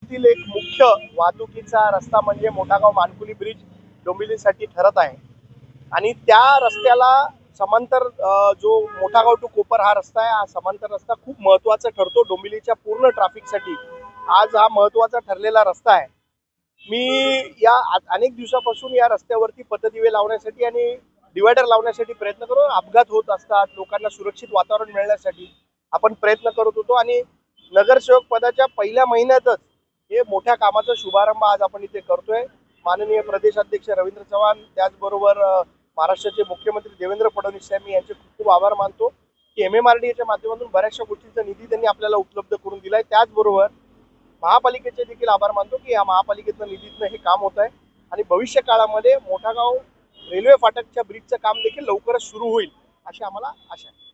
एक मुख्य वाहतुकीचा रस्ता म्हणजे मोठागाव मानकुली ब्रिज डोंबिवलीसाठी ठरत आहे आणि त्या रस्त्याला समांतर जो मोठागाव टू कोपर हा रस्ता आहे, हा समांतर रस्ता खूप महत्त्वाचा ठरतो डोंबिवलीच्या पूर्ण ट्रॅफिकसाठी। आज हा महत्त्वाचा ठरलेला रस्ता आहे। मी या अनेक दिवसापासून या रस्त्यावरती पथदिवे लावण्यासाठी आणि डिवायडर लावण्यासाठी प्रयत्न करून अपघात होत असतात, लोकांना सुरक्षित वातावरण मिळण्यासाठी आपण प्रयत्न करत होतो आणि नगरसेवक पदाच्या पहिल्या महिन्यातच हे मोठ्या कामाचा शुभारंभ आज आपण इथे करतोय। माननीय प्रदेशाध्यक्ष रवींद्र चव्हाण, त्याचबरोबर महाराष्ट्राचे मुख्यमंत्री देवेंद्र फडणवीस साहेब, मी यांचे खूप खूप आभार मानतो की MMRDAच्या माध्यमातून बऱ्याचशा गोष्टींचा निधी त्यांनी आपल्याला उपलब्ध करून दिलाय। त्याचबरोबर महापालिकेचे देखील आभार मानतो की या महापालिकेच्या निधीतनं हे काम होत आहे आणि भविष्य काळामध्ये मोठागाव रेल्वे फाटकच्या ब्रिजचं काम देखील लवकरच सुरू होईल अशी आम्हाला आशा आहे।